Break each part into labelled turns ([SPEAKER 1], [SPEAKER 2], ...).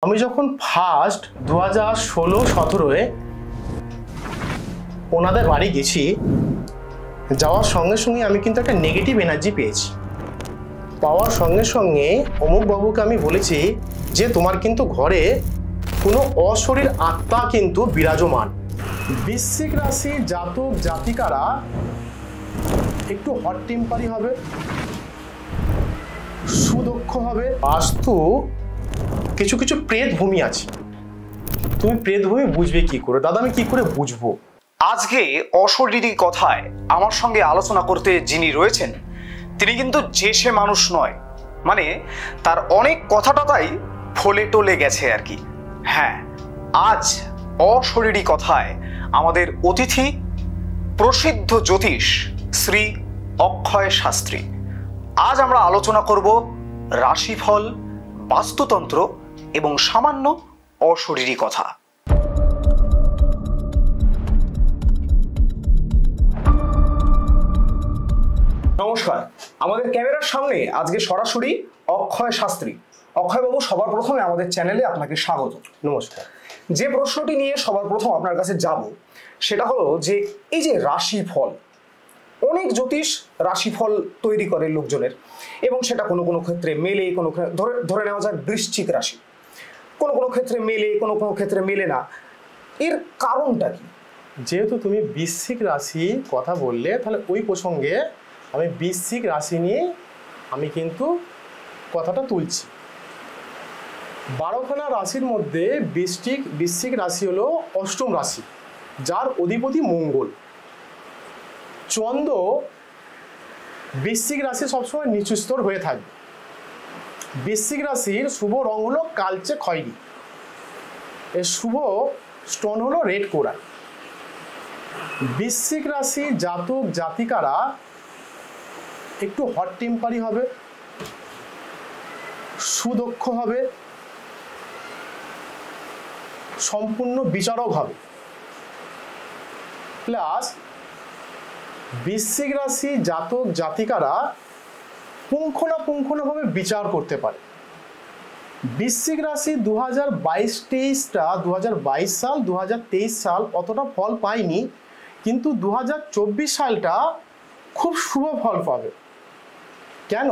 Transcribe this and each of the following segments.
[SPEAKER 1] আমি যখন ফার্স্ট 2016-17 ওনাদের বাড়ি গেছি, যাওয়ার সঙ্গে সঙ্গে আমি কিন্তু একটা নেগেটিভ এনার্জি পেয়েছি। পাওয়ার সঙ্গে সঙ্গে অমুক বাবুকে আমি বলেছি যে তোমার কিন্তু ঘরে কোনো অশরীর আত্মা কিন্তু বিরাজমান। বৃশ্চিক রাশি জাতক জাতিকারা একটু হট টেম্পারি হবে, সুদক্ষ হবে। বাস্তু কিছু কিছু প্রেত ভূমি আছে, তুমি প্রেত ভূমি বুঝবে কি করে? দাদা আমি কি করে বুঝবো?
[SPEAKER 2] আজকে অশরীরী কথায় আমার সঙ্গে আলোচনা করতে যিনি রয়েছেন তিনি কিন্তু যে সে মানুষ নয়, মানে তার অনেক কথাটাই ফলে টলে গেছে আর কি। হ্যাঁ, আজ অশরীরী কথায় আমাদের অতিথি প্রসিদ্ধ জ্যোতিষ শ্রী অক্ষয় শাস্ত্রী। আজ আমরা আলোচনা করব রাশিফল, বাস্তুতন্ত্র এবং সামান্য অশরীরী কথা। নমস্কার, আমাদের ক্যামেরার সামনে আজকে সরাসরি অক্ষয় শাস্ত্রী। অক্ষয়বাবু, সবার প্রথমে আমাদের চ্যানেলে আপনাকে স্বাগত।
[SPEAKER 1] নমস্কার।
[SPEAKER 2] যে প্রশ্নটি নিয়ে সবার প্রথম আপনার কাছে যাব সেটা হলো যে এই যে রাশিফল, অনেক জ্যোতিষ রাশিফল তৈরি করে লোকজনের, এবং সেটা কোনো কোনো ক্ষেত্রে মেলে, কোনো ধরে নেওয়া যায় বৃশ্চিক রাশি, কোনো কোনো ক্ষেত্রে মেলে, কোনো কোনো ক্ষেত্রে মেলে না। এর কারণটা কি?
[SPEAKER 1] যেহেতু তুমি বৃশ্চিক রাশি কথা বললে, তাহলে ওই প্রসঙ্গে আমি বৃশ্চিক রাশি নিয়ে আমি কিন্তু কথাটা তুলছি। 12খানা রাশির মধ্যে বৃশ্চিক রাশি হলো অষ্টম রাশি, যার অধিপতি মঙ্গল। চন্দ্র বৃশ্চিক রাশি সবসময় নিচু স্তর হয়ে থাকবে। বৃশ্চিক রাশির শুভ রং হলো কালচে খয়েরি, এর শুভ স্টোন হলো রেড কোরাল। বৃশ্চিক রাশি জাতক জাতিকারা একটু হট টেম্পারি হবে, সুদক্ষ হবে, সম্পূর্ণ বিচারক হবে। প্লাস বৃশ্চিক রাশি জাতক জাতিকারা পুঙ্খানুপুঙ্খভাবে বিচার করতে পারে। বৃশ্চিক রাশি 2022-23টা 2022 সাল 2023 সাল অতটা ফল পায়নি, কিন্তু 2024 সালটা খুব শুভ ফল পাবে। কেন?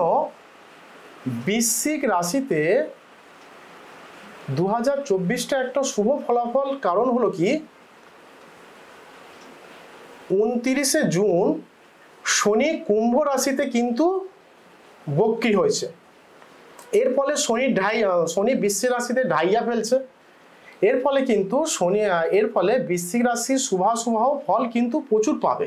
[SPEAKER 1] বৃশ্চিক রাশিতে 2024টা একটা শুভ ফলাফল। কারণ হলো কি, 29শে জুন শনি কুম্ভ রাশিতে কিন্তু বক্রী হয়েছে। এর ফলে শনি বৃশ্চিক রাশিতে ঢাইয়া ফেলছে। এর ফলে কিন্তু বৃশ্চিক রাশির শুভাশুভ ফল কিন্তু প্রচুর পাবে।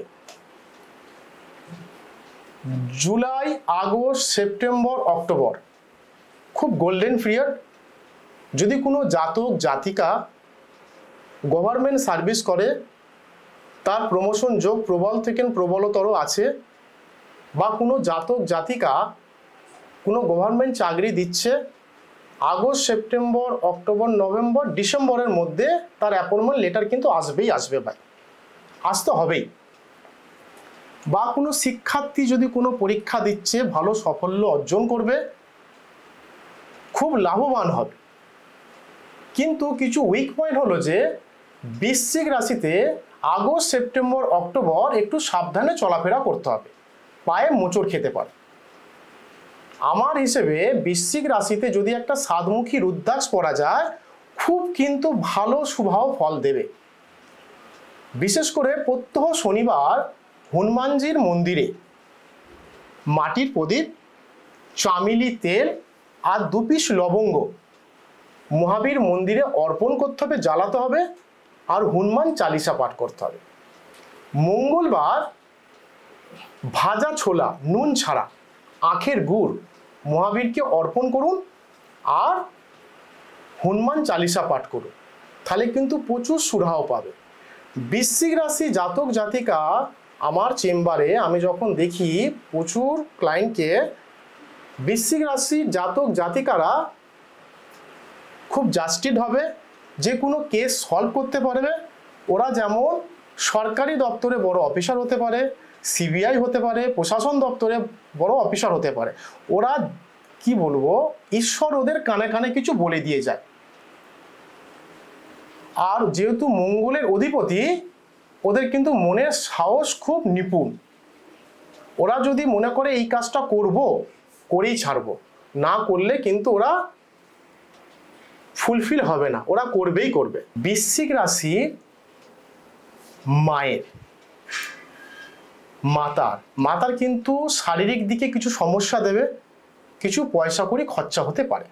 [SPEAKER 1] জুলাই, আগস্ট, সেপ্টেম্বর, অক্টোবর খুব গোল্ডেন পিরিয়ড। যদি কোনো জাতক জাতিকা গভর্নমেন্ট সার্ভিস করে, তার প্রমোশন যোগ প্রবল থেকে প্রবলতর আছে, বা কোনো জাতক জাতিকা কোনো গভর্নমেন্ট চাকরি দিচ্ছে, আগস্ট, সেপ্টেম্বর, অক্টোবর, নভেম্বর, ডিসেম্বরের মধ্যে তার অ্যাপয়েন্টমেন্ট লেটার কিন্তু আসবে ভাই, আসতে হবেই। বা কোনো শিক্ষার্থী যদি কোনো পরীক্ষা দিচ্ছে, ভালো সাফল্য অর্জন করবে, খুব লাভবান হবে। কিন্তু কিছু উইক পয়েন্ট হলো যে বৃশ্চিক রাশিতে আগস্ট, সেপ্টেম্বর, অক্টোবর একটু সাবধানে চলাফেরা করতে হবে, পায়ে মোচড় খেতে পারে। আমার হিসেবে বৃশ্চিক রাশিতে যদি একটা সাতমুখী রুদ্রাক্ষ পরা যায়, খুব কিন্তু ভালো শুভ ফল দেবে। বিশেষ করে প্রত্যহ শনিবার হনুমানজির মন্দিরে মাটির প্রদীপ, চামেলি তেল আর 2 পিস লবঙ্গ মহাবীর মন্দিরে অর্পণ করতে হবে, জ্বালাতে হবে, আর হনুমান চালিসা পাঠ করতে হবে। মঙ্গলবার ভাজা ছোলা নুন ছাড়া আখের গুড় মহাবীরকে অর্পণ করুন আর হনুমান চালিসা পাঠ করুন, তাহলে কিন্তু প্রচুর সুরাহ পাবে। বৃশ্চিক রাশি জাতক জাতিকা আমার চেম্বারে আমি যখন দেখি প্রচুর ক্লায়েন্টকে, বৃশ্চিক রাশির জাতক জাতিকারা খুব জাস্টিড হবে, যে কোনো কেস সলভ করতে পারবে। ওরা যেমন সরকারি দপ্তরে বড় অফিসার হতে পারে, সিবিআই হতে পারে, প্রশাসন দপ্তরে বড় অফিসার হতে পারে। ওরা কি বলবো, ঈশ্বর ওদের কানে কানে কিছু বলে দিয়ে যায়। আর যেহেতু মঙ্গলের অধিপতি, ওদের কিন্তু মনের সাহস খুব নিপুণ। ওরা যদি মনে করে এই কাজটা করব, করেই ছাড়বো, না করলে কিন্তু ওরা ফুলফিল হবে না, ওরা করবেই করবে। বৃশ্চিক রাশি মাতার কিন্তু শারীরিক দিকে কিছু সমস্যা দেবে, কিছু পয়সা কড়ি খরচা হতে পারে।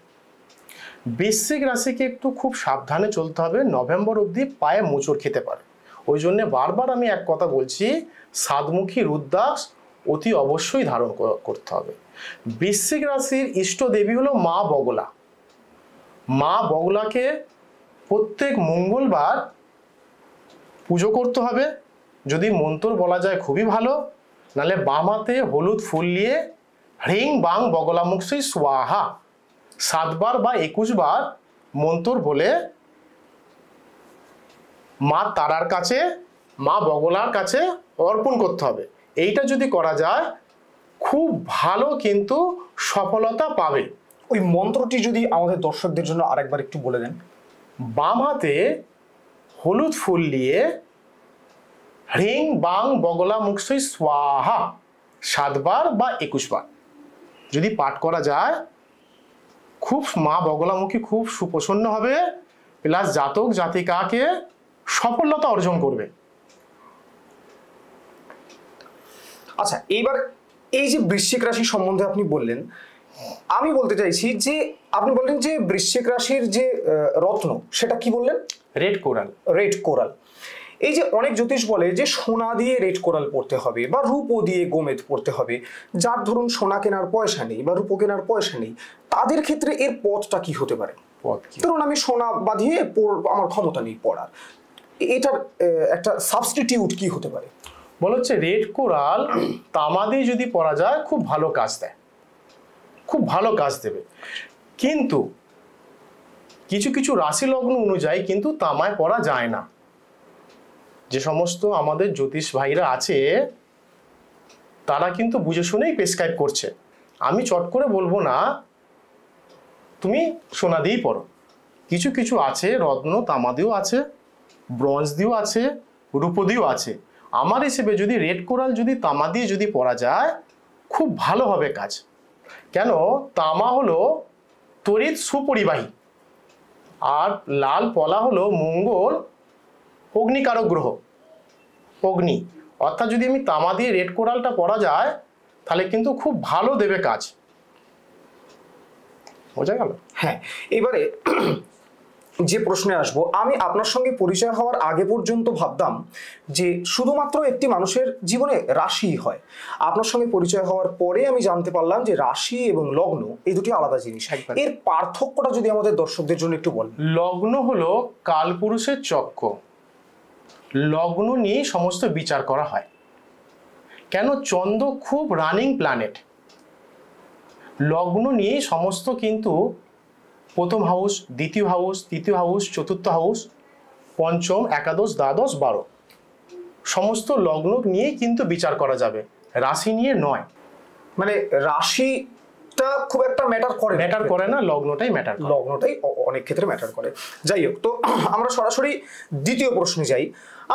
[SPEAKER 1] বৃশ্চিক রাশিকে একটু খুব সাবধানে চলতে হবে, নভেম্বর অবধি পায়ে মোচড় খেতে পারে। ওই জন্য বারবার আমি এক কথা বলছি, সাতমুখী রুদ্রাক্ষ অতি অবশ্যই ধারণ করতে হবে। বৃশ্চিক রাশির ইষ্ট দেবী হলো মা বগলা। মা বগলাকে প্রত্যেক মঙ্গলবার পুজো করতে হবে। যদি মন্ত্র বলা যায় খুবই ভালো, নাহলে বাম হাতে হলুদ ফুল নিয়ে হ্রিং বাং বগলামুখী স্বাহা 7 বার বা 21 বার মন্ত্র বলে মা তারার কাছে, মা বগলার কাছে অর্পণ করতে হবে। এইটা যদি করা যায় খুব ভালো কিন্তু সফলতা পাবে।
[SPEAKER 2] ওই মন্ত্রটি যদি আমাদের দর্শকদের জন্য আরেকবার একটু বলে দেন।
[SPEAKER 1] বাম হাতে হলুদ ফুল নিয়ে হ্রিং বাং বগলামুখী স্বাহা 7 বার বা 21 বার যদি পাঠ করা যায়, খুব মা বগলামুখী খুব সুপ্রসন্ন হবে, প্লাস জাতক জাতিকাকে সফলতা অর্জন করবে।
[SPEAKER 2] আচ্ছা, এইবার এই যে বৃশ্চিক রাশি সম্বন্ধে আপনি বললেন, আমি বলতে চাইছি যে আপনি বললেন যে বৃশ্চিক রাশির যে রত্ন, সেটা কি বললেন?
[SPEAKER 1] Red coral.
[SPEAKER 2] Red coral. এই যে অনেক জ্যোতিষ বলে যে সোনা দিয়ে রেড কোরাল পড়তে হবে বা রূপো দিয়ে গোমেদ পড়তে হবে, যার ধরুন সোনা কেনার পয়সা নেই বা রূপো কেনার পয়সা নেই, তাদের ক্ষেত্রে এর পথটা কি হতে পারে? ধরুন আমি সোনা বাঁধিয়ে আমার ক্ষমতা নেই পড়ার, এটার একটা সাবস্টিটিউট কি হতে পারে?
[SPEAKER 1] বলা হচ্ছে রেড কোরাল তামা দিয়ে যদি পরা যায় খুব ভালো কাজ দেয়, খুব ভালো কাজ দেবে। কিন্তু কিছু কিছু রাশি লগ্ন অনুযায়ী কিন্তু তামায় পরা যায় না। যে সমস্ত আমাদের জ্যোতিষ ভাইরা আছে তারা কিন্তু বুঝে শুনেই প্রেসক্রাইব করছে। আমি চট করে বলবো না তুমি সোনা দিয়েই পড়ো। কিছু কিছু আছে রত্ন তামা দিয়েও আছে, ব্রোঞ্জ দিয়েও আছে, রূপো দিয়েও আছে। আমার হিসেবে যদি রেড কোরাল যদি তামা দিয়ে যদি পরা যায় খুব ভালো হবে কাজ। কেন? তামা হলো তড়িৎ সুপরিবাহী, আর লাল পলা হলো মঙ্গল অগ্নিকারক গ্রহ, অগ্নি। অর্থাৎ যদি আমি তামা দিয়ে রেড কোরালটা পরা যায় তাহলে কিন্তু খুব ভালো দেবে কাজ। বোঝা গেল?
[SPEAKER 2] হ্যাঁ, এবারে যে প্রশ্নে আসবো, আমি আপনার সঙ্গে পরিচয় হওয়ার আগে পর্যন্ত ভাবতাম যে শুধুমাত্র একটি মানুষের জীবনে রাশি হয়। আপনার সঙ্গে পরিচয় হওয়ার পরে আমি জানতে পারলাম যে রাশি এবং লগ্ন এই দুটি আলাদা জিনিস। এর পার্থক্যটা যদি আমাদের দর্শকদের জন্য একটু বলেন।
[SPEAKER 1] লগ্ন হলো কালপুরুষের চক্র, লগ্ন নিয়ে সমস্ত বিচার করা হয়। কেন? চন্দ্র খুব রানিং প্ল্যানেট, লগ্ন নিয়ে সমস্ত কিন্তু প্রথম হাউস, দ্বিতীয় হাউস, তৃতীয় হাউস, চতুর্থ হাউস, পঞ্চম, একাদশ, দ্বাদশ, 12 সমস্ত লগ্ন নিয়েই কিন্তু বিচার করা যাবে, রাশি নিয়ে নয়।
[SPEAKER 2] মানে রাশিটা খুব একটা ম্যাটার করে
[SPEAKER 1] না, লগ্নটাই ম্যাটার করে।
[SPEAKER 2] লগ্নটাই অনেক ক্ষেত্রে ম্যাটার করে। যাই হোক, তো আমরা সরাসরি দ্বিতীয় প্রশ্নে যাই।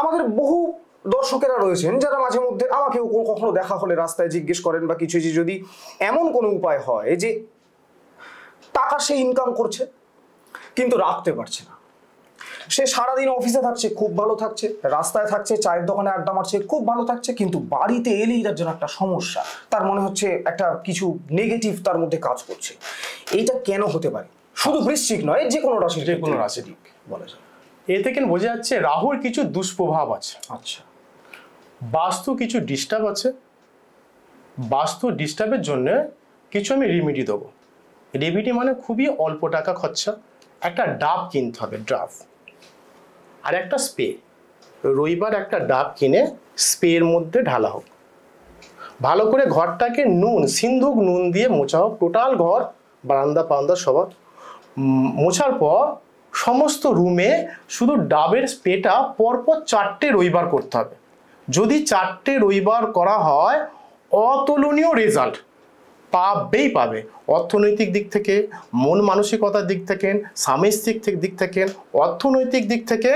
[SPEAKER 2] আমাদের বহু দর্শকেরা রয়েছেন যারা মাঝে মধ্যে আমাকেও কখনো দেখা হলে রাস্তায় জিজ্ঞেস করেন বা কিছু, যে যদি এমন কোনো উপায় হয় যে টাকা সে ইনকাম করছে কিন্তু রাখতে পারছে না, সে সারাদিন অফিসে থাকছে খুব ভালো থাকছে, রাস্তায় থাকছে চায়ের দোকানে আড্ডা মারছে খুব ভালো থাকছে, কিন্তু বাড়িতে এলেই তার জন্য একটা সমস্যা, তার মনে হচ্ছে একটা কিছু নেগেটিভ তার মধ্যে কাজ করছে। এইটা কেন হতে পারে? শুধু বৃশ্চিক নয়, যে কোনো রাশি,
[SPEAKER 1] যে কোনো রাশি
[SPEAKER 2] বলা যায়।
[SPEAKER 1] এতে কেন বোঝা যাচ্ছে রাহুর কিছু দুষ্প্রভাব আছে।
[SPEAKER 2] আচ্ছা,
[SPEAKER 1] বাস্তু কিছু ডিস্টার্ব আছে, বাস্তু ডিস্টার্বের জন্য কিছু আমি রেমেডি দেবো। রেমেডি মানে খুবই অল্প টাকা খরচা, একটা ডাব কিনতে হবে, ডাব, আর একটা স্প্রে। রবিবার একটা ডাব কিনে স্প্রের মধ্যে ঢালা হোক, ভালো করে ঘরটাকে সিন্ধুক নুন দিয়ে মোছা হোক, টোটাল ঘর বারান্দা পারান্দা সবার মোছার পর সমস্ত রুমে শুধু ডাবের স্প্রেটা পরপর 4টে রবিবার করতে হবে। যদি 4টে রবিবার করা হয় অতুলনীয় রেজাল্ট, পাবেই পাবে। অর্থনৈতিক দিক থেকে, মন মানসিকতার দিক থেকে, সামষ্টিক দিক থেকে, অর্থনৈতিক দিক থেকে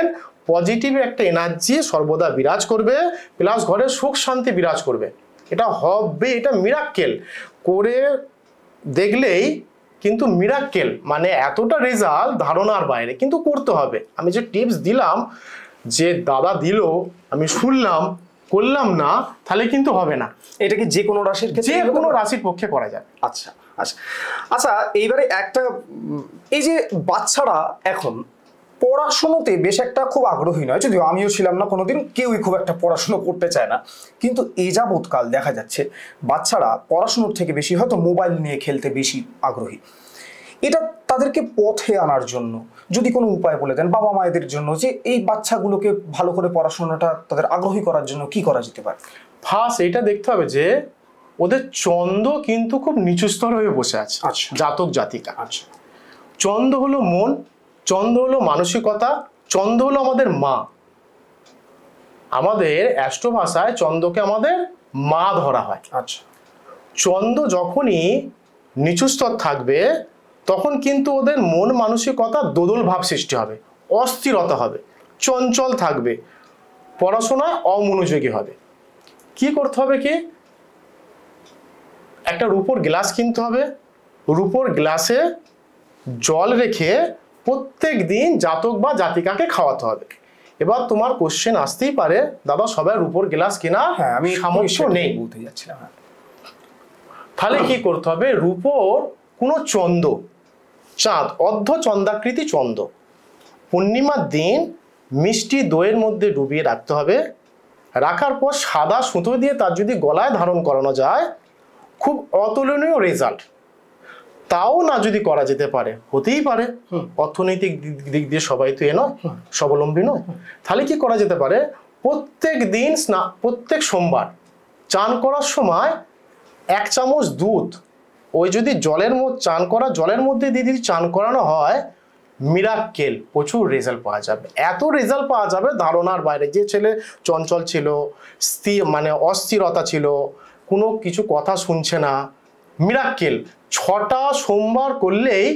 [SPEAKER 1] পজিটিভ একটা এনার্জি সর্বদা বিরাজ করবে, প্লাস ঘরে সুখ শান্তি বিরাজ করবে। এটা হবে, এটা মিরাক্কেল করে দেখলেই কিন্তু মিরাক্কেল, মানে এতটা রেজাল্ট ধারণার বাইরে, কিন্তু করতে হবে। আমি যে টিপস দিলাম, যে দাদা দিল, আমি শুনলাম, করলাম না, তাহলে কিন্তু হবে না।
[SPEAKER 2] এটা কি যে কোনো রাশির ক্ষেত্রে?
[SPEAKER 1] যে কোনো রাশির পক্ষে করা যায়।
[SPEAKER 2] আচ্ছা আচ্ছা আচ্ছা, এইবারে একটা, এই যে বাচ্চারা এখন পড়াশুনোতে বেশ একটা খুব আগ্রহী নয়, যদিও আমিও ছিলাম না কোনোদিন, কেউই খুব একটা পড়াশুনো করতে চায় না, কিন্তু এ যাবৎকাল দেখা যাচ্ছে বাচ্চারা পড়াশুনোর থেকে বেশি হয়তো মোবাইল নিয়ে খেলতে বেশি আগ্রহী। এটা তাদেরকে পথে আনার জন্য যদি কোনো উপায় বলে দেন বাবা মায়েদের জন্য, যে এই বাচ্চাগুলোকে ভালো করে পড়াশোনাটা তাদের আগ্রহী করার জন্য কি করা যেতে পারে?
[SPEAKER 1] ফার্স্ট এটা দেখতে হবে যে ওদের চন্দ্র কিন্তু খুব নিচু স্তর হয়ে বসে আছে।
[SPEAKER 2] আচ্ছা।
[SPEAKER 1] জাতক জাতিকা।
[SPEAKER 2] আচ্ছা।
[SPEAKER 1] চন্দ্র হলো মন, চন্দ্র হলো মানসিকতা, চন্দ্র হলো আমাদের মা। আমাদের অ্যাস্ট্রো ভাষায় চন্দ্রকে আমাদের মা ধরা হয়।
[SPEAKER 2] আচ্ছা।
[SPEAKER 1] চন্দ্র যখনই নিচু স্তর থাকবে তখন কিন্তু ওদের মন মানসিকতা দোদল ভাব সৃষ্টি হবে, অস্থিরতা হবে, চঞ্চল থাকবে, পড়াশোনায় অমনোযোগী হবে। কি করতে হবে? কি একটা রূপোর গ্লাস কিনতে হবে, রূপোর গ্লাসে জল রেখে প্রত্যেক দিন জাতক বা জাতিকাকে খাওয়াতে হবে। এবার তোমার কোশ্চেন আসতেই পারে, দাদা সবাই রূপোর গ্লাস কেনা
[SPEAKER 2] আমি
[SPEAKER 1] সামর্থ্য নেই,
[SPEAKER 2] বলতে যাচ্ছিলাম।
[SPEAKER 1] তাহলে কি করতে হবে? রূপোর কোনো চন্দ্র, চাঁদ, অর্ধ চন্দ্রাকৃতি চন্দ্র পূর্ণিমার দিন মিষ্টি দইয়ের মধ্যে ডুবিয়ে রাখতে হবে। রাখার পর সাদা সুতো দিয়ে তার যদি গলায় ধারণ করানো যায়, খুব অতুলনীয় রেজাল্ট। তাও না যদি করা যেতে পারে, হতেই পারে অর্থনৈতিক দিক দিয়ে সবাই তো নয়, স্বাবলম্বী নয়, তাহলে কি করা যেতে পারে? প্রত্যেক দিন প্রত্যেক সোমবার চান করার সময় 1 চামচ দুধ ওই যদি জলের মধ্যে চান করা জলের মধ্যে দিয়ে যদি চান করানো হয়, মিরাক্কেল, প্রচুর রেজাল্ট পাওয়া যাবে। এত রেজাল্ট পাওয়া যাবে ধারণার বাইরে। যে ছেলে চঞ্চল ছিল, মানে অস্থিরতা ছিল, কোনো কিছু কথা শুনছে না, মিরাক্কেল 6টা সোমবার করলেই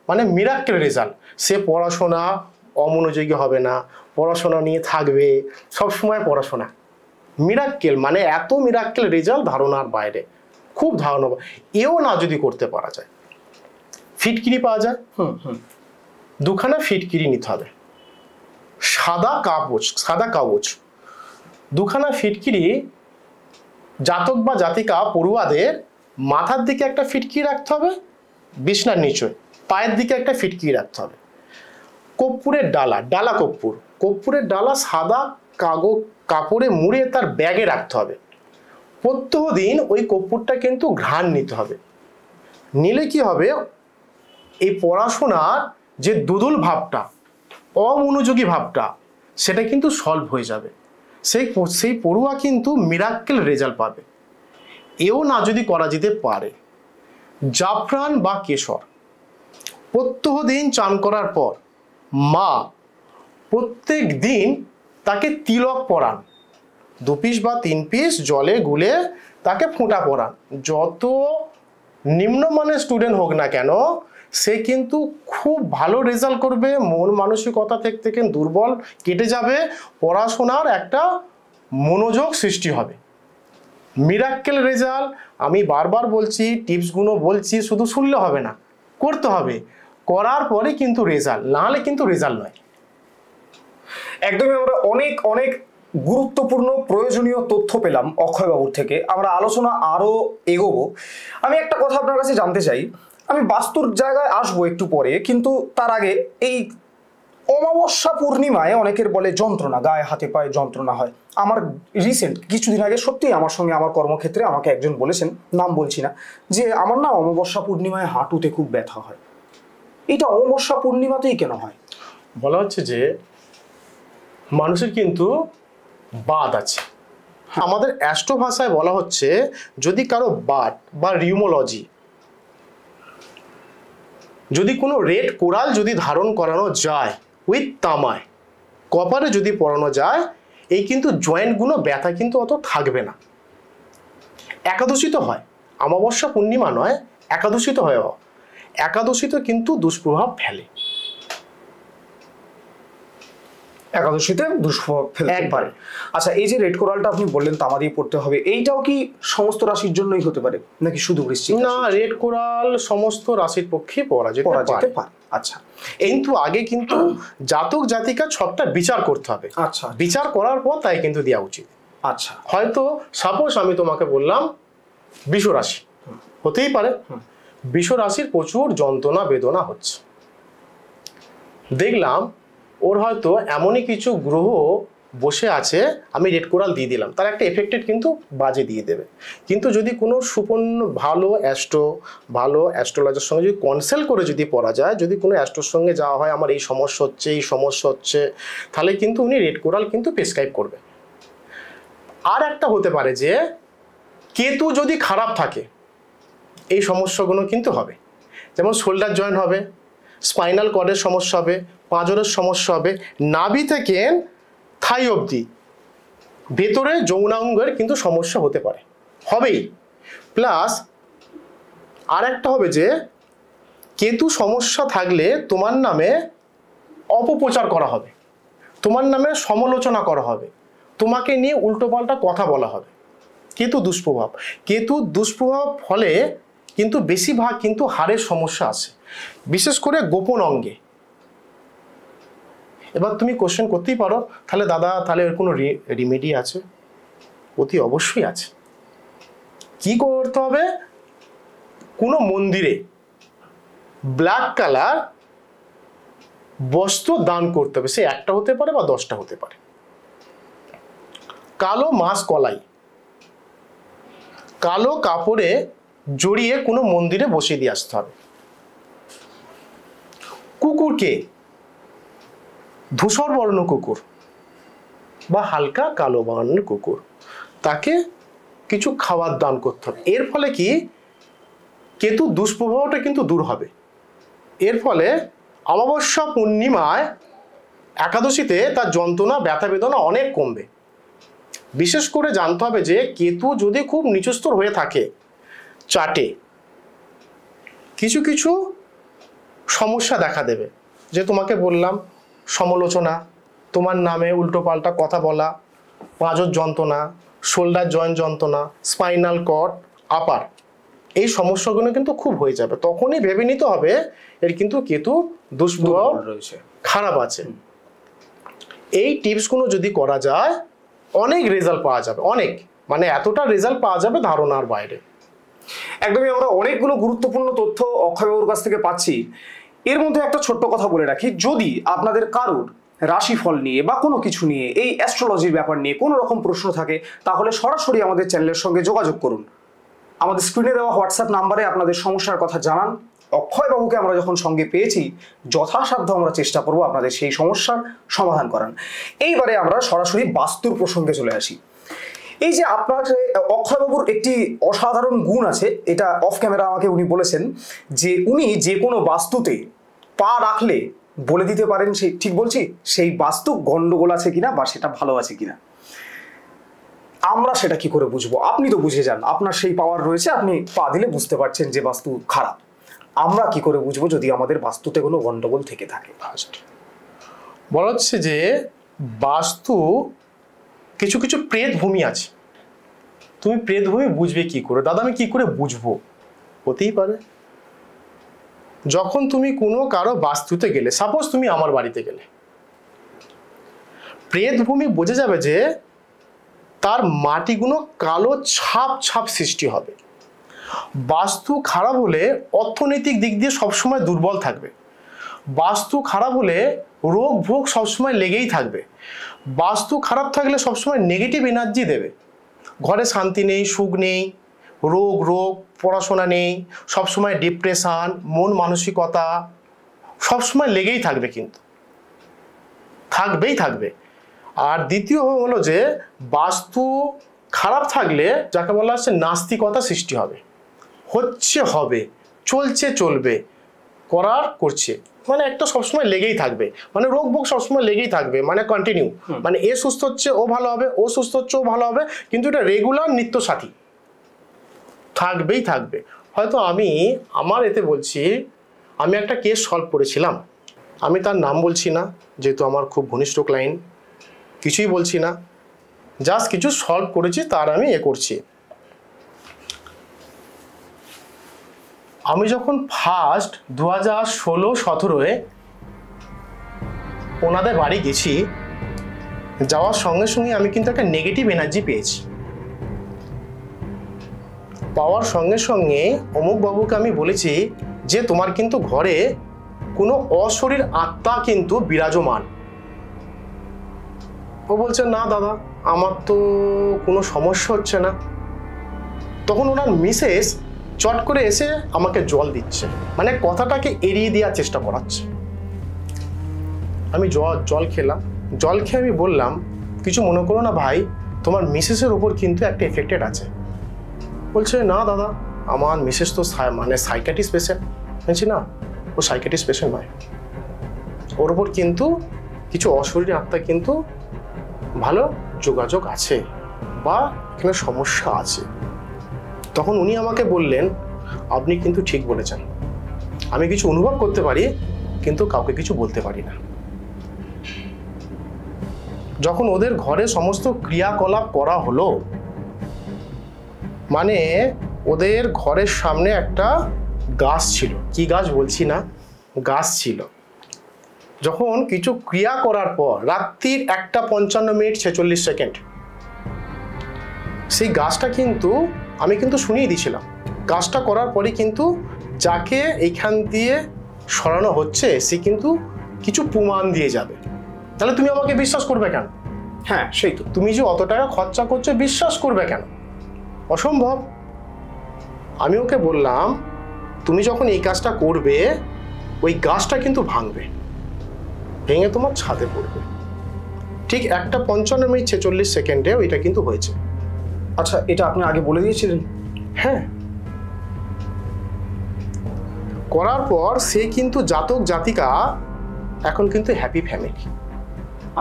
[SPEAKER 1] মানে মিরাক্কেল রেজাল্ট। সে পড়াশোনা অমনোযোগী হবে না, পড়াশোনা নিয়ে থাকবে, সবসময় পড়াশোনা, মিরাক্কেল, মানে এত মিরাক্কেল রেজাল্ট ধারণার বাইরে, খুব ধারণা। এও না যদি করতে পারা যায়, ফিটকিরি পাওয়া যায়, 2খানা ফিটকিরি নিতে হবে, সাদা কাগজ 2খানা ফিটকিরি, জাতক বা জাতিকা পড়ুয়াদের মাথার দিকে একটা ফিটকিরি রাখতে হবে, বিছনার নিচে পায়ের দিকে একটা ফিটকিরি রাখতে হবে। কর্পূরের ডালা কর্পূরের ডালা সাদা কাপড়ে মুড়ে তার ব্যাগে রাখতে হবে। প্রত্যহ দিন ওই কর্পূরটা কিন্তু ঘ্রাণ নিতে হবে। নিলে কি হবে? এই পড়াশোনার যে দুদুল ভাবটা, অমনোযোগী ভাবটা, সেটা কিন্তু সলভ হয়ে যাবে। সেই পড়ুয়া কিন্তু মিরাক্কেল রেজাল্ট পাবে। এও না যদি করা যেতে পারে, জাফরান বা কেশর প্রত্যহ দিন চান করার পর মা প্রত্যেক দিন তাকে তিলক পরান, 2 পিস বা 3 পিস জলে গুলে তাকে ফোঁটা পরান। যত নিম্নমানের স্টুডেন্ট হোক না কেন, সে কিন্তু খুব ভালো রেজাল্ট করবে। মন মানসিকতা থেকে দুর্বল কেটে যাবে, পড়াশোনার একটা মনোযোগ সৃষ্টি হবে, মিরাক্কেল রেজাল্ট। আমি বারবার বলছি, টিপসগুলো বলছি, শুধু শুনলে হবে না, করতে হবে। করার পরে কিন্তু রেজাল্ট, না হলে কিন্তু রেজাল্ট নয়।
[SPEAKER 2] একদমই আমরা অনেক অনেক গুরুত্বপূর্ণ প্রয়োজনীয় তথ্য পেলাম অক্ষয়বাবুর থেকে। আমরা আলোচনা আরো এগোবো। আমি একটা কথা আপনার কাছে জানতে চাই, আমি বাস্তুর জায়গায় আসবো একটু পরে, কিন্তু তার আগে এই অমাবস্যা পূর্ণিমায় অনেকের বলে যন্ত্রণা, গায়ে হাতে পায়ে যন্ত্রণা হয়। আমার রিসেন্ট কিছুদিন আগে সত্যি আমার সঙ্গে আমার কর্মক্ষেত্রে আমাকে একজন বলেছেন, নাম বলছি না, যে আমার না অমাবস্যা পূর্ণিমায় হাঁটুতে খুব ব্যথা হয়। এটা অমাবস্যা পূর্ণিমাতেই কেন হয়?
[SPEAKER 1] বলা হচ্ছে যে মানুষের কিন্তু বাত আছে। আমাদের অ্যাস্ট্রো ভাষায় বলা হচ্ছে, যদি কারো বাত বা রিউমোলজি, যদি কোনো রেড কোরাল যদি ধারণ করানো যায় উইথ তামায়, কপারে যদি পরানো যায়, এই কিন্তু জয়েন্টগুলো ব্যথা কিন্তু অত থাকবে না। একাদশী তো হয়, অমাবস্যা পূর্ণিমা নয়, একাদশীতে হয়েও একাদশীতে কিন্তু দুষ্প্রভাব ফেলে,
[SPEAKER 2] একাদশীতে দুষ্প্রভাব ফেলতে পারে। আচ্ছা, এই যে রেড কোরালটা আপনি বললেন তামা দিয়ে পড়তে হবে, এইটাও কি সমস্ত রাশির জন্যই হতে পারে নাকি শুধু বৃশ্চিক?
[SPEAKER 1] না, রেড কোরাল সমস্ত রাশির পক্ষে পড়া যেতে পারে।
[SPEAKER 2] আচ্ছা,
[SPEAKER 1] কিন্তু আগে কিন্তু জাতক জাতিকা ছকটা বিচার করতে হবে।
[SPEAKER 2] আচ্ছা,
[SPEAKER 1] বিচার করার পর তাই কিন্তু দেওয়া উচিত।
[SPEAKER 2] আচ্ছা,
[SPEAKER 1] হয়তো সাপোজ আমি তোমাকে বললাম বৃষ রাশি, হতেই পারে বৃষ রাশির প্রচুর যন্ত্রণা বেদনা হচ্ছে, দেখলাম ওর হয়তো এমনই কিছু গ্রহ বসে আছে, আমি রেড কোরাল দিয়ে দিলাম, তার একটা এফেক্টেড কিন্তু বাজে দিয়ে দেবে। কিন্তু যদি কোনো সুপন্ন ভালো অ্যাস্ট্রোলজার সঙ্গে যদি কনসাল্ট করে যদি পড়া যায়, যদি কোনো অ্যাস্ট্রোর সঙ্গে যাওয়া হয়, আমার এই সমস্যা হচ্ছে, তাহলে কিন্তু উনি রেড কোরাল কিন্তু প্রেসক্রাইব করবে। আর একটা হতে পারে যে কেতু যদি খারাপ থাকে এই সমস্যাগুলো কিন্তু হবে, যেমন শোল্ডার জয়েন্ট হবে, স্পাইনাল কর্ডের সমস্যা হবে, পাঁজরের সমস্যা হবে, নাভি থেকে থাই অবধি ভেতরে যৌনাঙ্গের কিন্তু সমস্যা হতে পারে, হবেই। প্লাস আর একটা হবে যে কেতু সমস্যা থাকলে তোমার নামে অপপ্রচার করা হবে, তোমার নামে সমালোচনা করা হবে, তোমাকে নিয়ে উল্টোপাল্টা কথা বলা হবে। কেতু দুষ্প্রভাব ফলে কিন্তু বেশিরভাগ কিন্তু হাড়ের সমস্যা আছে, বিশেষ করে গোপন অঙ্গে। এবার তুমি কোশ্চেন করতেই পারো, তাহলে দাদা তাহলে এর কোনো রিমেডি আছে? অতি অবশ্যই আছে। কি করতে হবে? কোনো মন্দিরে ব্ল্যাক কালার বস্ত্র দান করতে হবে, সে একটা হতে পারে বা 10টা হতে পারে। কালো মাছ কলাই কালো কাপড়ে জড়িয়ে কোনো মন্দিরে বসিয়ে দিয়ে আসতে হবে। কুকুরকে ধূসর বর্ণ কুকুর বা হালকা কালো বর্ণের কুকুর, তাকে কিছু খাবার দান করতে হবে। এর ফলে কি কেতু দুষ্প্রভাবটা কিন্তু দূর হবে। এর ফলে অমাবস্যা পূর্ণিমায় একাদশীতে তার যন্ত্রণা ব্যথা বেদনা অনেক কমবে। বিশেষ করে জানতে হবে যে কেতু যদি খুব নিচুস্তর হয়ে থাকে চাটে, কিছু কিছু সমস্যা দেখা দেবে। যে তোমাকে বললাম সমালোচনা, তোমার নামে উল্টোপাল্টা কথা বলা, পাঁজর যন্ত্রণা, শোল্ডার জয়েন্ট যন্ত্রণা, স্পাইনাল কর্ড, আপার, এই সমস্যাগুলো কিন্তু খুব হয়ে যাবে। তখনই ভেবে নিতে হবে এর কিন্তু কেতু দুষ্প্রভাব রয়েছে, খারাপ আছে। এই টিপসগুলো যদি করা যায় অনেক রেজাল্ট পাওয়া যাবে, অনেক, মানে এতটা রেজাল্ট পাওয়া যাবে ধারণার বাইরে।
[SPEAKER 2] একদমই, আমরা অনেকগুলো গুরুত্বপূর্ণ তথ্য অক্ষয়বাবুর কাছ থেকে পাচ্ছি। এর মধ্যে একটা ছোট্ট কথা বলে রাখি, যদি আপনাদের কারোর রাশিফল নিয়ে বা কোনো কিছু নিয়ে, এই অ্যাস্ট্রোলজির ব্যাপার নিয়ে কোনো রকম প্রশ্ন থাকে, তাহলে সরাসরি আমাদের চ্যানেলের সঙ্গে যোগাযোগ করুন। আমাদের স্ক্রিনে দেওয়া হোয়াটসঅ্যাপ নাম্বারে আপনাদের সমস্যার কথা জানান। অক্ষয়বাবুকে আমরা যখন সঙ্গে পেয়েছি, যথাসাধ্য আমরা চেষ্টা করব আপনাদের সেই সমস্যার সমাধান করার। এইবারে আমরা সরাসরি বাস্তুর প্রসঙ্গে চলে আসি। এই যে আপনার অক্ষয়বাবুর একটি অসাধারণ গুণ আছে, এটা অফ ক্যামেরা আমাকে উনি বলেছেন, যে উনি যে কোনো বাস্তুতে পা রাখলে বলে দিতে পারেন, সেই ঠিক বলছি, সেই বাস্তু গন্ডগোল আছে কিনা বা সেটা ভালো আছে কিনা। আমরা সেটা কি করে বুঝবো? আপনি তো বুঝে যান, আপনার সেই পাওয়ার রয়েছে, আপনি পা দিলে বুঝতে পারছেন যে বাস্তু খারাপ। আমরা কি করে বুঝবো যদি আমাদের বাস্তুতে কোনো গন্ডগোল থেকে থাকে?
[SPEAKER 1] ফার্স্ট বলা হচ্ছে যে বাস্তু কিছু কিছু প্রেত ভূমি আছে। তুমি প্রেত ভূমি বুঝবে কি করে? দাদা আমি কি করে বুঝবো? হতেই পারে যখন তুমি কোনো কারো বাস্তুতে গেলে, সাপোজ তুমি আমার বাড়িতে গেলে, প্রেত ভূমি বোঝা যাবে যে তার মাটিগুলো কালো ছাপ ছাপ সৃষ্টি হবে। বাস্তু খারাপ হলে অর্থনৈতিক দিক দিয়ে সবসময় দুর্বল থাকবে। বাস্তু খারাপ হলে রোগ ভোগ সবসময় লেগেই থাকবে। বাস্তু খারাপ থাকলে সবসময় নেগেটিভ এনার্জি দেবে, ঘরে শান্তি নেই, সুখ নেই, রোগ পড়াশোনা নেই, সবসময় ডিপ্রেশন, মন মানসিকতা সবসময় লেগেই থাকবে, কিন্তু থাকবে। আর দ্বিতীয় হলো যে বাস্তু খারাপ থাকলে যাকে বলা হচ্ছে নাস্তিকতা সৃষ্টি হবে, হবে, চলবে, করছে, মানে একটা সবসময় লেগেই থাকবে, মানে রোগ ভোগ সবসময় লেগেই থাকবে, মানে কন্টিনিউ, মানে এ সুস্থ হচ্ছে ও ভালো হবে, ও সুস্থ হচ্ছে ও ভালো হবে, কিন্তু এটা রেগুলার নিত্য সাথী। থাকবেই থাকবে। হয়তো আমি আমার এতে বলছি, আমি একটা কেস সলভ করেছিলাম, আমি তার নাম বলছি না যেহেতু আমার খুব ঘনিষ্ঠ ক্লায়েন্ট, কিছুই বলছি না, জাস্ট কিছু সলভ করেছি তার আমি করছি। আমি যখন ফার্স্ট 2016-17 ওনাদের বাড়ি গেছি, যাওয়ার সঙ্গে সঙ্গে আমি কিন্তু একটা নেগেটিভ এনার্জি পেয়েছি। পাওয়ার সঙ্গে সঙ্গে অমুক বাবুকে আমি বলেছি যে তোমার কিন্তু ঘরে কোনো অশরীর আত্মা কিন্তু বিরাজমান। ও বলছে না দাদা আমার তো কোনো সমস্যা হচ্ছে না। তখন ওনার মিসেস চট করে এসে আমাকে জল দিচ্ছে, মানে কথাটাকে এড়িয়ে দেওয়ার চেষ্টা করাচ্ছে। আমি জল খেলাম, জল খেয়ে আমি বললাম কিছু মনে করো না ভাই, তোমার মিসেসের ওপর কিন্তু একটা এফেক্টেড আছে। বলছে না দাদা আমার মিসেস তো মানে সাইকিয়াট্রিস্ট পেশেন্ট। বলছি না ও সাইকিয়াট্রিস্ট পেশেন্ট নয়, ওর ওপর কিন্তু কিছু অশরীরী আত্মা কিন্তু ভালো যোগাযোগ আছে বা এখানে সমস্যা আছে। তখন উনি আমাকে বললেন আপনি কিন্তু ঠিক বলেছেন, আমি কিছু অনুভব করতে পারি কিন্তু কাউকে কিছু বলতে পারি না। যখন ওদের ঘরে সমস্ত ক্রিয়াকলাপ করা হলো, মানে ওদের ঘরের সামনে একটা গাছ ছিল, কি গাছ বলছি না, গাছ ছিল। যখন কিছু ক্রিয়া করার পর রাত্রির 1:55:46 সেই গাছটা কিন্তু আমি কিন্তু শুনিয়ে দিয়েছিলাম। কাজটা করার পরে কিন্তু যাকে এইখান দিয়ে সরানো হচ্ছে সে কিন্তু কিছু প্রমাণ দিয়ে যাবে। তাহলে তুমি আমাকে বিশ্বাস করবে কেন?
[SPEAKER 2] হ্যাঁ সেই তো,
[SPEAKER 1] তুমি যে অত টাকা খরচা করছো বিশ্বাস করবে কেন? অসম্ভব। আমি ওকে বললাম তুমি যখন এই কাজটা করবে ওই গাছটা কিন্তু ভাঙবে, ভেঙে তোমার ছাদে পড়বে। ঠিক 1:55:46 ওইটা কিন্তু হয়েছে।
[SPEAKER 2] আচ্ছা এটা আপনি আগে বলে দিয়েছিলেন?
[SPEAKER 1] হ্যাঁ, করার পর সে কিন্তু জাতক জাতিকা এখন কিন্তু হ্যাপি ফ্যামিলি।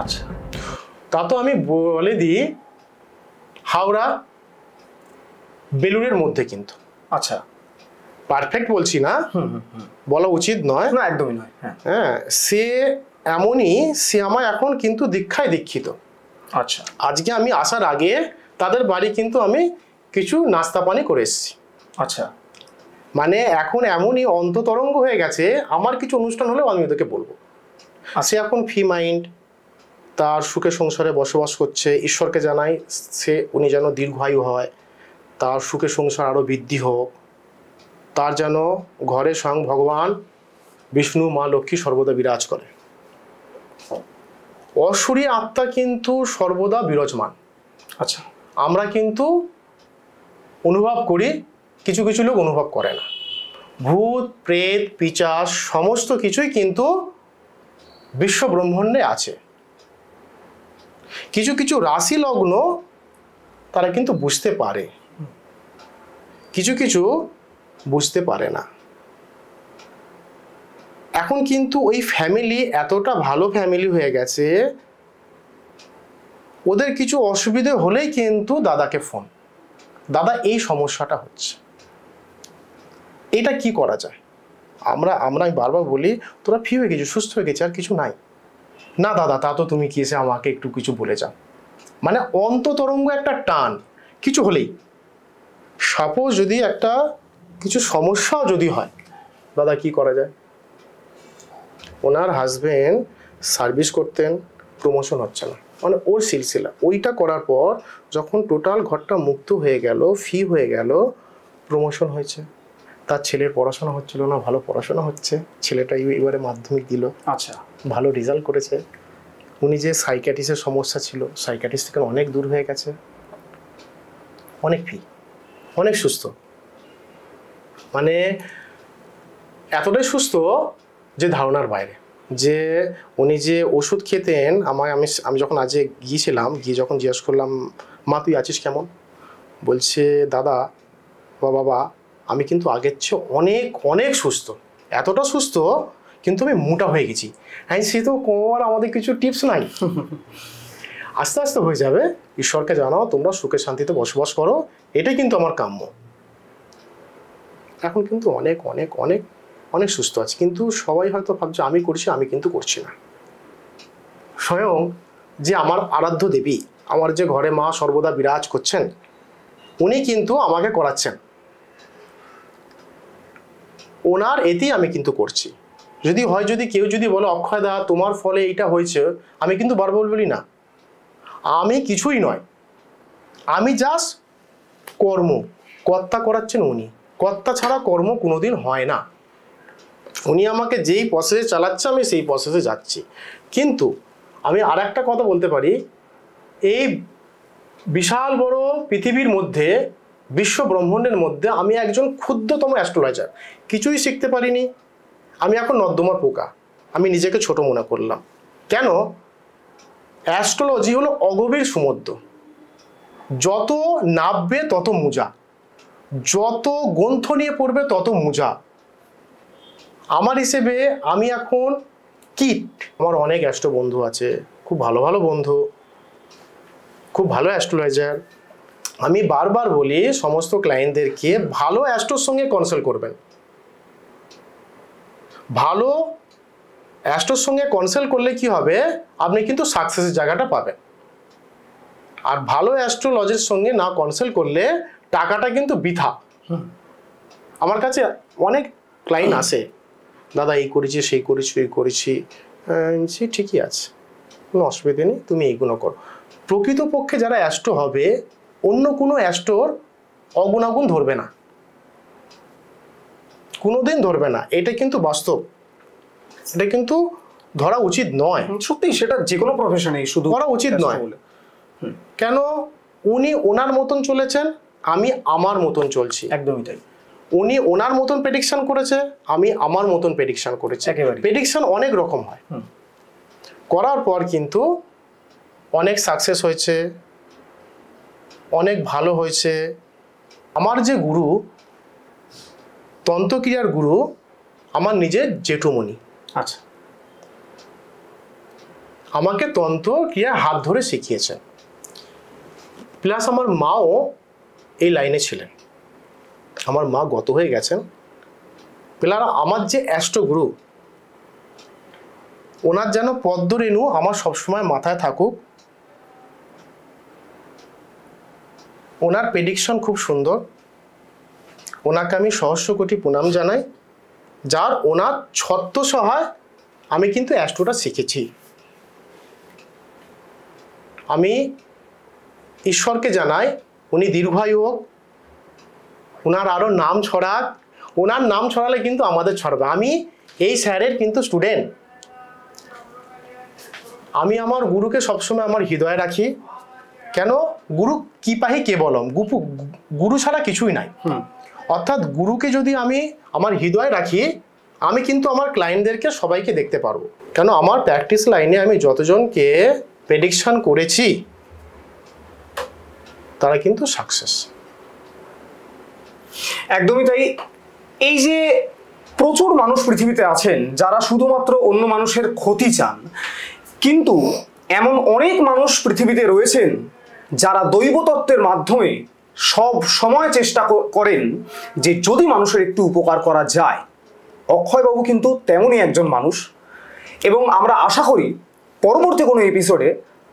[SPEAKER 2] আচ্ছা
[SPEAKER 1] তা তো আমি বলে দিই হাওড়া বেলুড়ের মধ্যে কিন্তু।
[SPEAKER 2] আচ্ছা
[SPEAKER 1] পারফেক্ট বলছি না, বলা উচিত নয়,
[SPEAKER 2] না একদমই নয়।
[SPEAKER 1] হ্যাঁ সে এমনই, সে আমার এখন কিন্তু দীক্ষায় দীক্ষিত।
[SPEAKER 2] আচ্ছা
[SPEAKER 1] আজকে আমি আসার আগে তাদের বাড়ি কিন্তু আমি কিছু নাস্তা পানি করে এসেছি।
[SPEAKER 2] আচ্ছা
[SPEAKER 1] মানে এখন এমনই অন্ততরঙ্গ হয়ে গেছে, আমার কিছু অনুষ্ঠান হলেও আমি ওদেরকে বলবো। সে এখন ফ্রি মাইন্ড, তার সুখে সংসারে বসবাস করছে। ঈশ্বরকে জানাই উনি যেন দীর্ঘায়ু হয়, তার সুখে সংসার আরও বৃদ্ধি হোক, তার যেন ঘরে স্বয়ং ভগবান বিষ্ণু মা লক্ষ্মী সর্বদা বিরাজ করে। অশরীরী আত্মা কিন্তু সর্বদা বিরাজমান।
[SPEAKER 2] আচ্ছা
[SPEAKER 1] আমরা কিন্তু অনুভব করি, কিছু কিছু লোক অনুভব করে না। ভূত প্রেত পিশাচ সমস্ত কিছুই কিন্তু বিশ্ব ব্রহ্মাণ্ডে আছে। কিছু কিছু রাশি লগ্ন তারা কিন্তু বুঝতে পারে, কিছু কিছু বুঝতে পারে না। এখন কিন্তু ওই ফ্যামিলি এতটা ভালো ফ্যামিলি হয়ে গেছে, ওদের কিছু অসুবিধে হলেই কিন্তু দাদাকে ফোন, দাদা এই সমস্যাটা হচ্ছে, এটা কি করা যায়? আমরা বারবার বলি তোরা ফ্রি হয়ে গেছিস, সুস্থ হয়ে গেছে, আর কিছু নাই। না দাদা তা তো তুমি কি এসে আমাকে একটু কিছু বলে যাও। মানে অন্ততরঙ্গ একটা টান কিছু হলেই, সাপোজ যদি একটা কিছু সমস্যাও যদি হয়, দাদা কি করা যায়? ওনার হাজবেন্ড সার্ভিস করতেন, প্রমোশন হচ্ছে না, মানে ওর সিলসিলা ওইটা করার পর যখন টোটাল ঘরটা মুক্ত হয়ে গেল, ফ্রি হয়ে গেল, প্রমোশন হয়েছে। তার ছেলের পড়াশোনা হচ্ছিল না, ভালো পড়াশোনা হচ্ছে, ছেলেটা এবারে মাধ্যমিক দিল,
[SPEAKER 2] আচ্ছা
[SPEAKER 1] ভালো রেজাল্ট করেছে। উনি যে সাইকিয়াট্রিস্টের সমস্যা ছিল, সাইকিয়াট্রিস্ট থেকে অনেক দূর হয়ে গেছে, অনেক ফ্রি, অনেক সুস্থ। মানে এতটাই সুস্থ যে ধারণার বাইরে। যে উনি যে ওষুধ খেতেন, আমি যখন আজকে গিয়েছিলাম, গিয়ে যখন জিজ্ঞেস করলাম মা তুই আছিস কেমন, বলছে দাদা বা বাবা আমি কিন্তু আগের চেয়ে অনেক অনেক সুস্থ, এতটা সুস্থ কিন্তু আমি মোটা হয়ে গেছি। হ্যাঁ সে তো কোনোবার আমাদের কিছু টিপস নাই, আস্তে আস্তে হয়ে যাবে। ঈশ্বরকে জানাও তোমরা সুখে শান্তিতে বসবাস করো, এটাই কিন্তু আমার কাম্য। এখন কিন্তু অনেক অনেক অনেক অনেক সুস্থ আছে। কিন্তু সবাই হয়তো ভাবছে আমি করছি, আমি কিন্তু করছি না। স্বয়ং যে আমার আরাধ্য দেবী, আমার যে ঘরে মা সর্বদা বিরাজ করছেন, উনি কিন্তু আমাকে করাচ্ছেন। ওনার এতেই আমি কিন্তু করছি। যদি কেউ যদি বলে অক্ষয় দা তোমার ফলে এইটা হয়েছে, আমি কিন্তু বারবার বলি না, আমি কিছুই নয়, আমি জাস্ট কর্ম, কর্তা করাচ্ছেন উনি। কর্তা ছাড়া কর্ম কোনোদিন হয় না। উনি আমাকে যেই প্রসেসে চালাচ্ছে আমি সেই প্রসেসে যাচ্ছি। কিন্তু আমি আর একটা কথা বলতে পারি, এই বিশাল বড় পৃথিবীর মধ্যে, বিশ্ব ব্রহ্মাণ্ডের মধ্যে আমি একজন ক্ষুদ্রতম অ্যাস্ট্রোলজার, কিছুই শিখতে পারিনি। আমি এখন নর্দমার পোকা, আমি নিজেকে ছোট মনে করলাম। কেন? অ্যাস্ট্রোলজি হলো অগভীর সমুদ্র, যত নাববে তত মোজা, যত গ্রন্থ নিয়ে পড়বে তত মোজা। আমার হিসেবে আমি এখন কিট। আমার অনেক অ্যাস্ট্রো বন্ধু আছে, খুব ভালো ভালো বন্ধু, খুব ভালো অ্যাস্ট্রোলজার। আমি বারবার বলি সমস্ত ক্লায়েন্টদেরকে ভালো অ্যাস্ট্রোর সঙ্গে কনসাল্ট করবেন। ভালো অ্যাস্ট্রোর সঙ্গে কনসাল্ট করলে কি হবে, আপনি কিন্তু সাকসেসের জায়গাটা পাবেন। আর ভালো অ্যাস্ট্রোলজির সঙ্গে না কনসাল্ট করলে টাকাটা কিন্তু বৃথা। আমার কাছে অনেক ক্লায়েন্ট আসে, দাদা এই করেছি, সেই করেছি, এই করেছি, সে ঠিকই আছে, কোনো অসুবিধা নেই, তুমি এইগুলো করো। প্রকৃতপক্ষে যারা অ্যাস্ট্রো হবে, অন্য কোনো অ্যাস্ট্রোর অগুণাগুণ ধরবে না, কোনোদিন ধরবে না। এটা কিন্তু বাস্তব, এটা কিন্তু ধরা উচিত নয়।
[SPEAKER 2] সত্যি সেটা যে কোনো প্রফেশনেই শুধু
[SPEAKER 1] করা উচিত নয়। কেন? উনি ওনার মতন চলেছেন, আমি আমার মতন চলছি।
[SPEAKER 2] একদমই তাই।
[SPEAKER 1] উনি ওনার মতন প্রেডিকশন করেছে, আমি আমার মতন প্রেডিকশন করেছি। প্রেডিকশন অনেক রকম হয়, করার পর কিন্তু অনেক সাকসেস হয়েছে, অনেক ভালো হয়েছে। আমার যে গুরু, তন্ত্রক্রিয়ার গুরু, আমার নিজের জেঠুমণি।
[SPEAKER 2] আচ্ছা।
[SPEAKER 1] আমাকে তন্ত্রক্রিয়া হাত ধরে শিখিয়েছেন, প্লাস আমার মাও এই লাইনে ছিলেন। আমার মা গত হয়ে গেছেন। প্লাস আমার যে অ্যাস্ট্রো গুরু, ওনার যেন পদ্মরেণু আমার সবসময় মাথায় থাকুক। ওনার প্রেডিকশন খুব সুন্দর, ওনাকে আমি সহস্র কোটি প্রণাম জানাই। যার ওনার ছত্র সহায় আমি কিন্তু অ্যাস্ট্রোটা শিখেছি। আমি ঈশ্বরকে জানাই উনি দীর্ঘায়ু হোক, ওনার আরও নাম ছড়াক। ওনার নাম ছড়ালে কিন্তু আমাদের ছড়াবে। আমি এই স্যারের কিন্তু স্টুডেন্ট। আমি আমার গুরুকে সবসময় আমার হৃদয়ে রাখি। কেন? গুরু কি পাহি কেবলম, গুরু ছাড়া কিছুই নাই। অর্থাৎ গুরুকে যদি আমি আমার হৃদয়ে রাখি, আমি কিন্তু আমার ক্লায়েন্টদেরকে সবাইকে দেখতে পারবো। কেন? আমার প্র্যাকটিস লাইনে আমি যতজনকে প্রেডিকশন করেছি, তারা কিন্তু সাকসেস।
[SPEAKER 2] একদমই তাই। এই যে প্রচুর মানুষ পৃথিবীতে আছেন যারা শুধুমাত্র অন্য মানুষের ক্ষতি চান, কিন্তু এমন অনেক মানুষ পৃথিবীতে রয়েছেন যারা দৈবতত্ত্বের মাধ্যমে সব সময় চেষ্টা করেন যে যদি মানুষের একটু উপকার করা যায়। অক্ষয়বাবু কিন্তু তেমনই একজন মানুষ, এবং আমরা আশা করি পরবর্তী কোনো এপিসোডে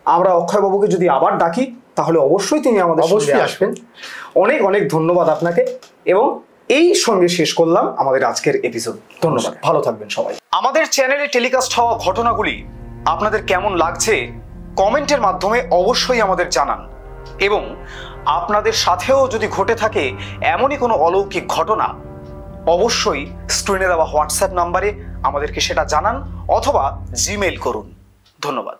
[SPEAKER 2] আমরা অক্ষয়বাবুকে যদি আবার ডাকি, তাহলে অবশ্যই তিনি আমাদের অবশ্যই আসবেন। অনেক অনেক ধন্যবাদ আপনাকে, এবং এই সঙ্গে শেষ করলাম আমাদের আজকের এপিসোড। ধন্যবাদ, ভালো থাকবেন সবাই। আমাদের চ্যানেলে টেলিকাস্ট হওয়া ঘটনাগুলি আপনাদের কেমন লাগছে কমেন্টের মাধ্যমে অবশ্যই আমাদের জানান, এবং আপনাদের সাথেও যদি ঘটে থাকে এমনই কোনো অলৌকিক ঘটনা, অবশ্যই স্ক্রিনে দেওয়া হোয়াটসঅ্যাপ নাম্বারে আমাদেরকে সেটা জানান অথবা জিমেইল করুন। ধন্যবাদ।